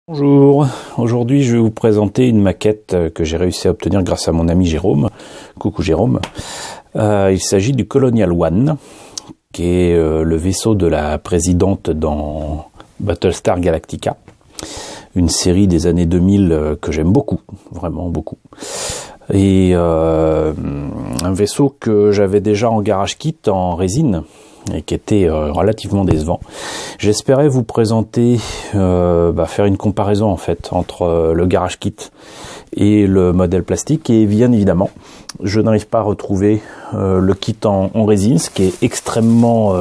Bonjour, aujourd'hui je vais vous présenter une maquette que j'ai réussi à obtenir grâce à mon ami Jérôme. Coucou Jérôme. Il s'agit du Colonial One, qui est le vaisseau de la présidente dans Battlestar Galactica. Une série des années 2000 que j'aime beaucoup, vraiment beaucoup. Et un vaisseau que j'avais déjà en garage kit en résine, et qui était relativement décevant. J'espérais vous présenter, faire une comparaison en fait entre le garage kit et le modèle plastique, et bien évidemment je n'arrive pas à retrouver le kit en résine, ce qui est extrêmement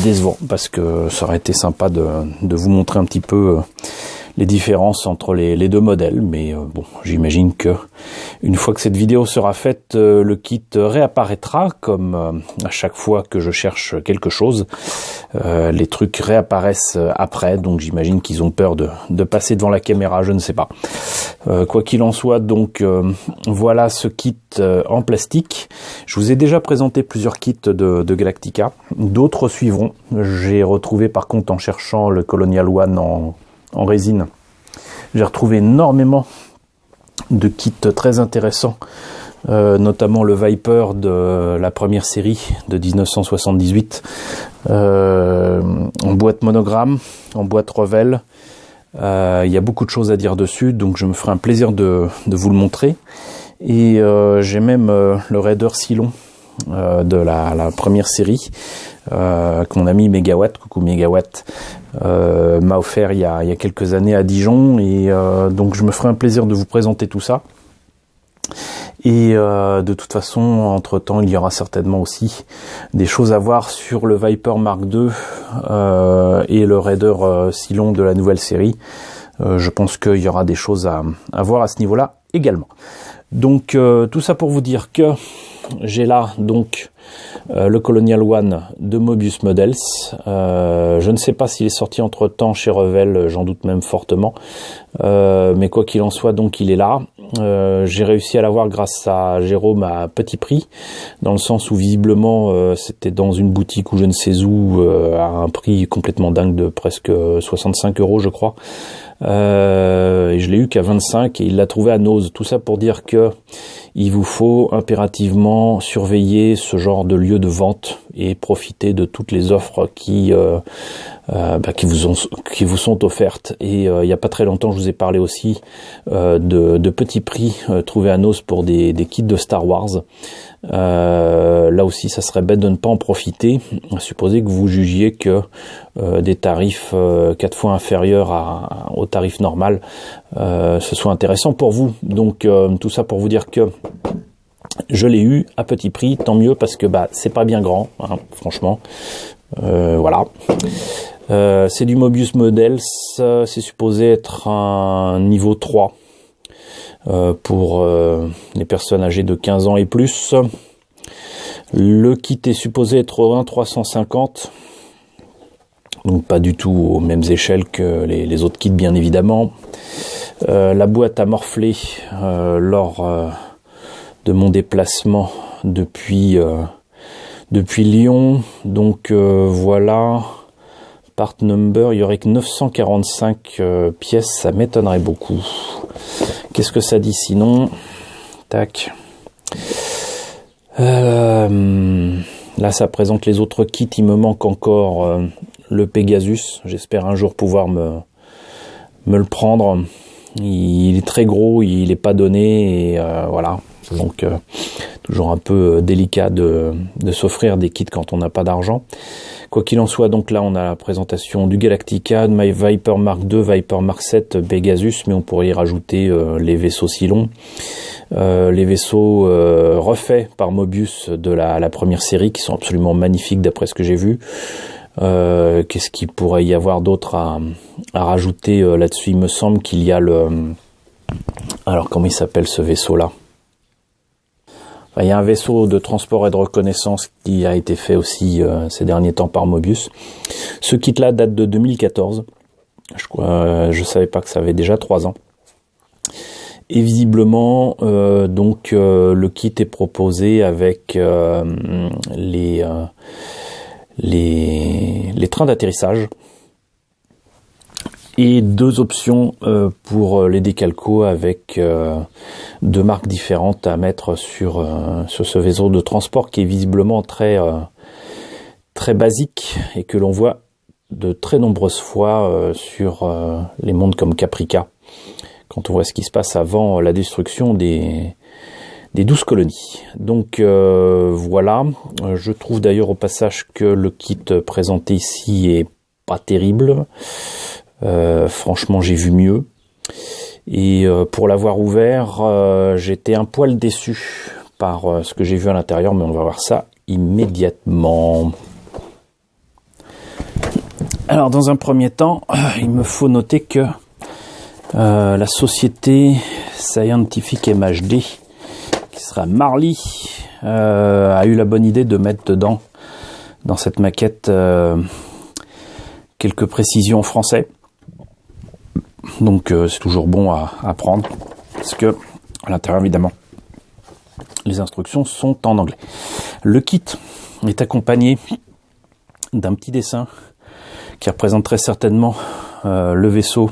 décevant, parce que ça aurait été sympa de vous montrer un petit peu les différences entre les deux modèles, mais bon, j'imagine que une fois que cette vidéo sera faite, le kit réapparaîtra, comme à chaque fois que je cherche quelque chose. Les trucs réapparaissent après, donc j'imagine qu'ils ont peur de passer devant la caméra, je ne sais pas. Quoi qu'il en soit, donc voilà ce kit en plastique. Je vous ai déjà présenté plusieurs kits de Galactica, d'autres suivront. J'ai retrouvé par contre, en cherchant le Colonial One en résine, j'ai retrouvé énormément de kits très intéressants, notamment le Viper de la première série de 1978, en boîte monogramme, en boîte Revell. Il y a beaucoup de choses à dire dessus, donc je me ferai un plaisir de vous le montrer. Et j'ai même le Raider Cylon de la première série, que mon ami Megawatt, coucou Megawatt, m'a offert il y a quelques années à Dijon, et donc je me ferai un plaisir de vous présenter tout ça. Et de toute façon, entre temps, il y aura certainement aussi des choses à voir sur le Viper Mark II et le Raider Cylon de la nouvelle série. Je pense qu'il y aura des choses à voir à ce niveau-là également. Donc tout ça pour vous dire que j'ai là donc le Colonial One de Mobius Models. Je ne sais pas s'il est sorti entre temps chez Revell, j'en doute même fortement, mais quoi qu'il en soit, donc il est là. J'ai réussi à l'avoir grâce à Jérôme à petit prix, dans le sens où visiblement c'était dans une boutique ou je ne sais où, à un prix complètement dingue de presque 65 € je crois. Et je l'ai eu qu'à 25 et il l'a trouvé à Nose. Tout ça pour dire que il vous faut impérativement surveiller ce genre de lieu de vente et profiter de toutes les offres qui vous sont offertes. Et il n'y a pas très longtemps, je vous ai parlé aussi de petits prix trouvés à Nose pour des kits de Star Wars. Là aussi, ça serait bête de ne pas en profiter, à supposer que vous jugiez que des tarifs 4 fois inférieurs au tarif normal, ce soit intéressant pour vous. Donc tout ça pour vous dire que je l'ai eu à petit prix, tant mieux, parce que c'est pas bien grand, hein, franchement. Voilà. C'est du Mobius Models, c'est supposé être un niveau 3 pour les personnes âgées de 15 ans et plus. Le kit est supposé être 1/350, donc pas du tout aux mêmes échelles que les autres kits, bien évidemment. La boîte a morflé lors de mon déplacement depuis Lyon, donc voilà. Part number, il y aurait que 945 pièces, ça m'étonnerait beaucoup. Qu'est-ce que ça dit sinon? Tac. Là, ça présente les autres kits. Il me manque encore le Pegasus. J'espère un jour pouvoir me le prendre. Il est très gros, il est pas donné, et voilà. Donc toujours un peu délicat de s'offrir des kits quand on n'a pas d'argent. Quoi qu'il en soit, donc là on a la présentation du Galactica, de My Viper Mark II, Viper Mark VII, Pegasus, mais on pourrait y rajouter les vaisseaux Cylon, les vaisseaux refaits par Mobius de la première série, qui sont absolument magnifiques d'après ce que j'ai vu. Qu'est-ce qu'il pourrait y avoir d'autre à rajouter là-dessus? Il me semble qu'il y a alors comment il s'appelle ce vaisseau-là? Il y a un vaisseau de transport et de reconnaissance qui a été fait aussi ces derniers temps par Mobius. Ce kit-là date de 2014. Je savais pas que ça avait déjà 3 ans. Et visiblement, le kit est proposé avec les trains d'atterrissage et deux options pour les décalcos avec deux marques différentes à mettre sur ce vaisseau de transport qui est visiblement très basique et que l'on voit de très nombreuses fois sur les mondes comme Caprica, quand on voit ce qui se passe avant la destruction des 12 colonies. Donc voilà, je trouve d'ailleurs au passage que le kit présenté ici est pas terrible. Franchement, j'ai vu mieux. Et pour l'avoir ouvert, j'étais un poil déçu par ce que j'ai vu à l'intérieur, mais on va voir ça immédiatement. Alors, dans un premier temps, il me faut noter que la société Scientific MHD, qui sera Marley, a eu la bonne idée de mettre dedans, dans cette maquette, quelques précisions en français. Donc c'est toujours bon à prendre, parce que à l'intérieur, évidemment, les instructions sont en anglais. Le kit est accompagné d'un petit dessin qui représente très certainement le vaisseau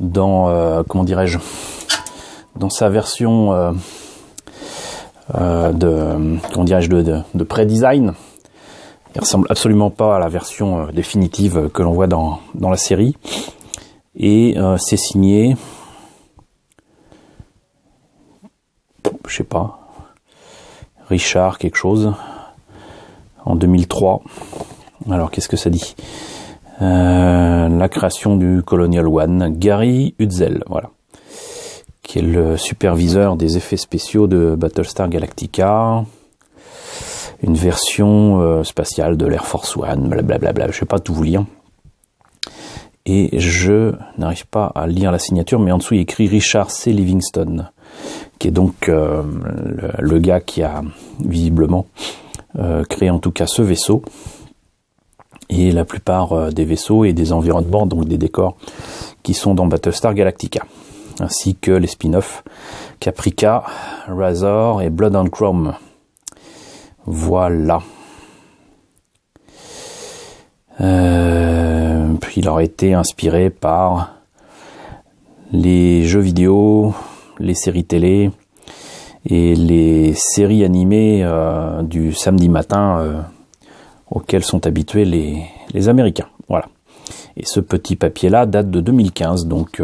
dans, comment dirais-je, dans sa version de pré-design. Il ressemble absolument pas à la version définitive que l'on voit dans la série. Et c'est signé, je sais pas, Richard quelque chose, en 2003. Alors qu'est-ce que ça dit? La création du Colonial One, Gary Hutzel, voilà, qui est le superviseur des effets spéciaux de Battlestar Galactica, une version spatiale de l'Air Force One, blablabla, je vais pas tout vous lire. Et je n'arrive pas à lire la signature, mais en dessous il y a écrit Richard C. Livingston, qui est donc le gars qui a visiblement créé en tout cas ce vaisseau, et la plupart des vaisseaux et des environnements, donc des décors, qui sont dans Battlestar Galactica, ainsi que les spin-offs Caprica, Razor et Blood and Chrome. Voilà. Puis il aurait été inspiré par les jeux vidéo, les séries télé et les séries animées du samedi matin auxquelles sont habitués les Américains. Voilà. Et ce petit papier-là date de 2015, donc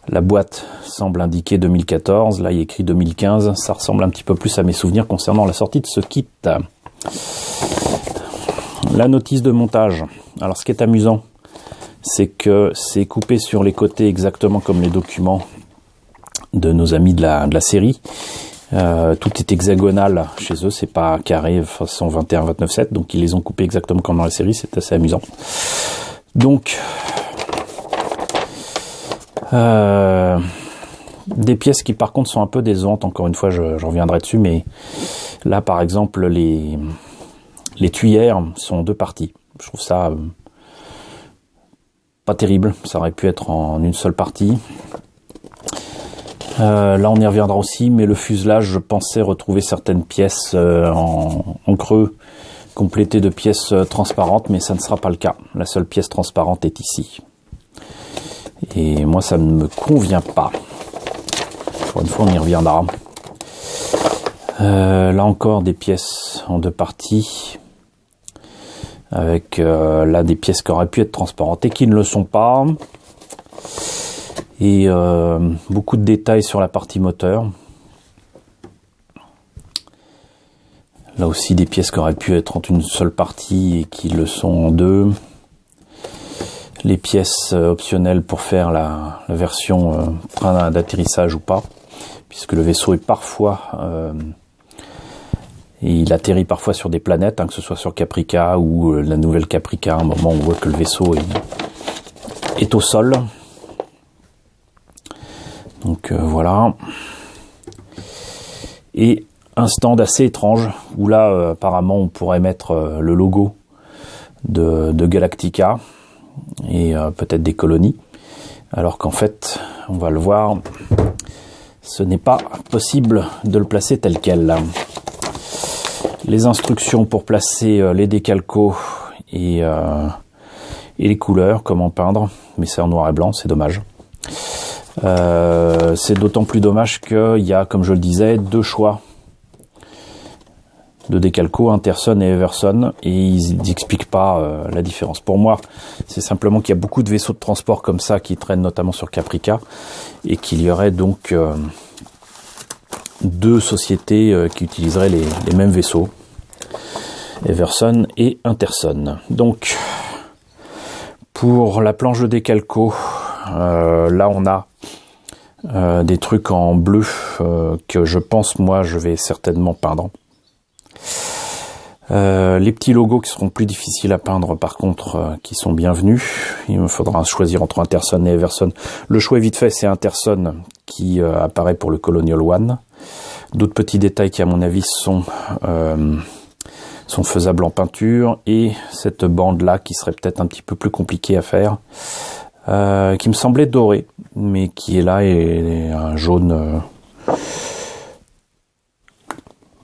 la boîte semble indiquer 2014, là il y a écrit 2015, ça ressemble un petit peu plus à mes souvenirs concernant la sortie de ce kit. La notice de montage. Alors ce qui est amusant, c'est que c'est coupé sur les côtés exactement comme les documents de nos amis de la série. Tout est hexagonal chez eux, c'est pas carré façon 21-29-7, donc ils les ont coupés exactement comme dans la série, c'est assez amusant. Donc des pièces qui par contre sont un peu décevantes, encore une fois je reviendrai dessus, mais là par exemple les tuyères sont en deux parties. Je trouve ça pas terrible, ça aurait pu être en une seule partie. Là on y reviendra aussi, mais le fuselage, je pensais retrouver certaines pièces en creux, complétées de pièces transparentes, mais ça ne sera pas le cas. La seule pièce transparente est ici. Et moi ça ne me convient pas. Pour une fois on y reviendra. Là encore des pièces en deux parties, avec là des pièces qui auraient pu être transparentes et qui ne le sont pas. Et beaucoup de détails sur la partie moteur. Là aussi des pièces qui auraient pu être en une seule partie et qui le sont en deux. Les pièces optionnelles pour faire la version train d'atterrissage ou pas, puisque le vaisseau est parfois il atterrit parfois sur des planètes, que ce soit sur Caprica ou la nouvelle Caprica, à un moment on voit que le vaisseau est au sol. Donc voilà. Et un stand assez étrange, où là apparemment on pourrait mettre le logo de Galactica et peut-être des colonies, alors qu'en fait, on va le voir, ce n'est pas possible de le placer tel quel. Les instructions pour placer les décalcos et et les couleurs, comment peindre, mais c'est en noir et blanc, c'est dommage. C'est d'autant plus dommage qu'il y a, comme je le disais, 2 choix de Decalco, Interson et Everson, et ils n'expliquent pas la différence. Pour moi, c'est simplement qu'il y a beaucoup de vaisseaux de transport comme ça qui traînent notamment sur Caprica, et qu'il y aurait donc 2 sociétés qui utiliseraient les mêmes vaisseaux, Everson et Interson. Donc, pour la planche de Decalco, là on a des trucs en bleu que je pense, moi, je vais certainement peindre. Les petits logos qui seront plus difficiles à peindre, par contre, qui sont bienvenus. Il me faudra choisir entre Interson et Everson. Le choix est vite fait, c'est Interson qui apparaît pour le Colonial One. D'autres petits détails qui, à mon avis, sont faisables en peinture, et cette bande-là qui serait peut-être un petit peu plus compliquée à faire, qui me semblait dorée, mais qui est là, et un jaune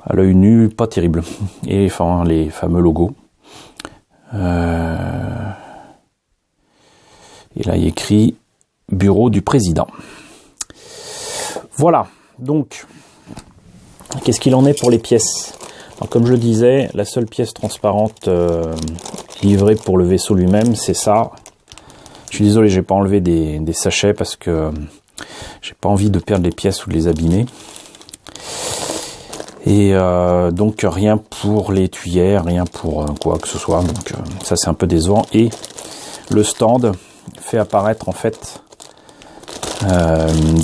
à l'œil nu, pas terrible. Et enfin, les fameux logos. Et là, il y a écrit « Bureau du Président ». Voilà, donc, qu'est-ce qu'il en est pour les pièces? Alors, comme je le disais, la seule pièce transparente livrée pour le vaisseau lui-même, c'est ça. Je suis désolé, j'ai pas enlevé des sachets parce que j'ai pas envie de perdre les pièces ou de les abîmer. Et donc rien pour les tuyères, rien pour quoi que ce soit. Donc ça, c'est un peu décevant. Et le stand fait apparaître en fait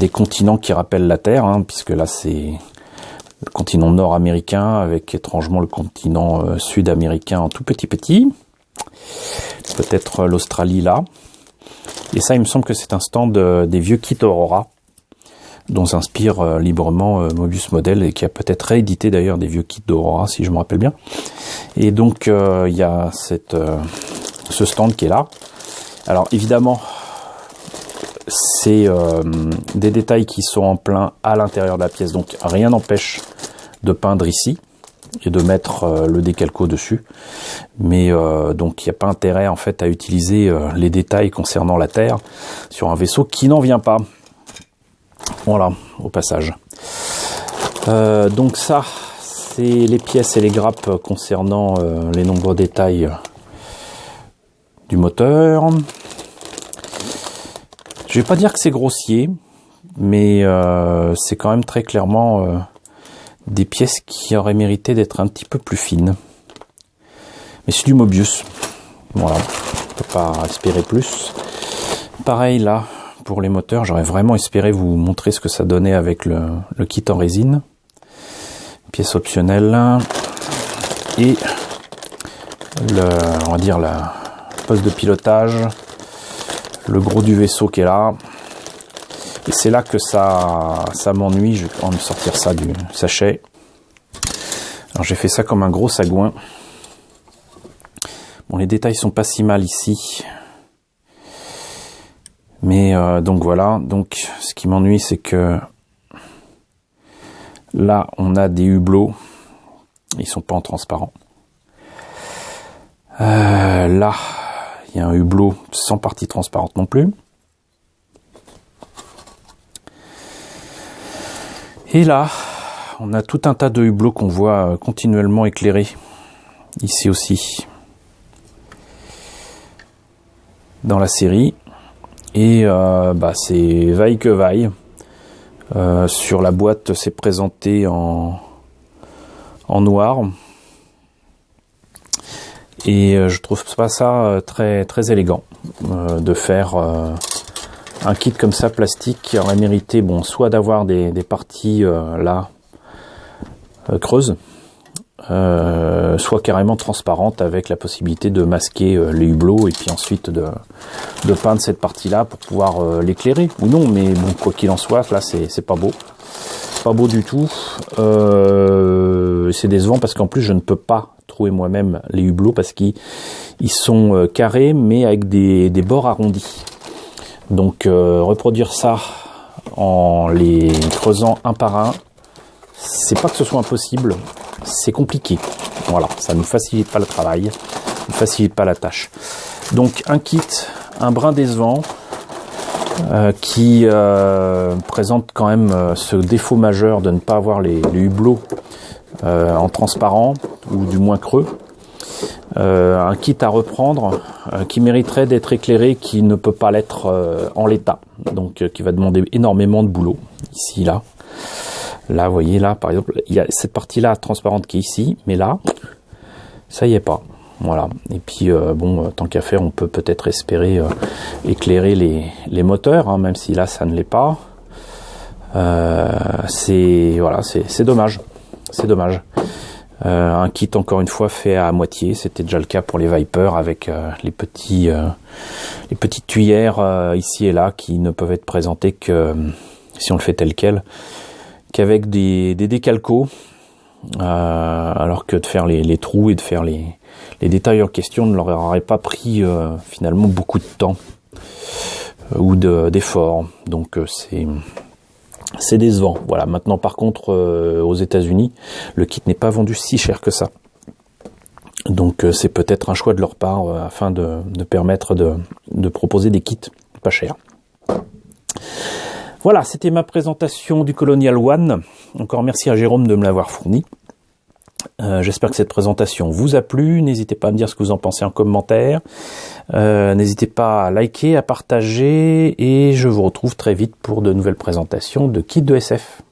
des continents qui rappellent la Terre, hein, puisque là c'est le continent nord-américain avec étrangement le continent sud-américain en tout petit. Peut-être l'Australie là. Et ça, il me semble que c'est un stand des vieux kits Aurora, dont s'inspire librement Mobius Model, et qui a peut-être réédité d'ailleurs des vieux kits d'Aurora, si je me rappelle bien. Et donc il y a ce stand qui est là. Alors évidemment, c'est des détails qui sont en plein à l'intérieur de la pièce, donc rien n'empêche de peindre ici et de mettre le Decalco dessus. Mais donc il n'y a pas intérêt en fait à utiliser les détails concernant la Terre sur un vaisseau qui n'en vient pas. Voilà, au passage. Donc ça, c'est les pièces et les grappes concernant les nombreux détails du moteur. Je vais pas dire que c'est grossier, mais c'est quand même très clairement des pièces qui auraient mérité d'être un petit peu plus fines. Mais c'est du Mobius. Voilà, on peut pas espérer plus. Pareil là. Pour les moteurs, j'aurais vraiment espéré vous montrer ce que ça donnait avec le kit en résine. Pièce optionnelle. Et on va dire la poste de pilotage. Le gros du vaisseau qui est là. Et c'est là que ça m'ennuie. Je vais quand même sortir ça du sachet. Alors j'ai fait ça comme un gros sagouin. Bon, les détails sont pas si mal ici. Mais donc voilà, donc ce qui m'ennuie, c'est que là on a des hublots, ils sont pas en transparent. Là il y a un hublot sans partie transparente non plus. Et là on a tout un tas de hublots qu'on voit continuellement éclairés, ici aussi, dans la série. Et c'est vaille que vaille. Sur la boîte, c'est présenté en noir. Et je trouve pas ça très très élégant de faire un kit comme ça plastique, qui aurait mérité soit d'avoir des parties là creuses, soit carrément transparente avec la possibilité de masquer les hublots et puis ensuite de peindre cette partie là pour pouvoir l'éclairer ou non, mais bon, quoi qu'il en soit, là c'est pas beau du tout. C'est décevant parce qu'en plus je ne peux pas trouver moi-même les hublots parce qu'ils sont carrés mais avec des bords arrondis, donc reproduire ça en les creusant un par un, c'est pas que ce soit impossible, c'est compliqué. Voilà, ça ne nous facilite pas le travail, ne facilite pas la tâche. Donc un kit, un brin décevant, qui présente quand même ce défaut majeur de ne pas avoir les hublots en transparent, ou du moins creux. Un kit à reprendre qui mériterait d'être éclairé, qui ne peut pas l'être en l'état, donc qui va demander énormément de boulot, ici, là. Là, vous voyez, là, par exemple, il y a cette partie-là transparente qui est ici, mais là, ça y est pas. Voilà. Et puis, bon, tant qu'à faire, on peut peut-être espérer éclairer les moteurs, hein, même si là, ça ne l'est pas. Voilà, c'est dommage. C'est dommage. Un kit, encore une fois, fait à moitié. C'était déjà le cas pour les Viper, avec les petites tuyères ici et là, qui ne peuvent être présentées que si on le fait tel quel, qu'avec des décalcos, alors que de faire les trous et de faire les détails en question ne leur aurait pas pris finalement beaucoup de temps ou d'effort. Donc c'est décevant. Voilà. Maintenant, par contre, aux États-Unis, le kit n'est pas vendu si cher que ça. Donc c'est peut-être un choix de leur part afin de permettre de proposer des kits pas chers. Voilà, c'était ma présentation du Colonial One. Encore merci à Jérôme de me l'avoir fourni. J'espère que cette présentation vous a plu. N'hésitez pas à me dire ce que vous en pensez en commentaire. N'hésitez pas à liker, à partager. Et je vous retrouve très vite pour de nouvelles présentations de kits de SF.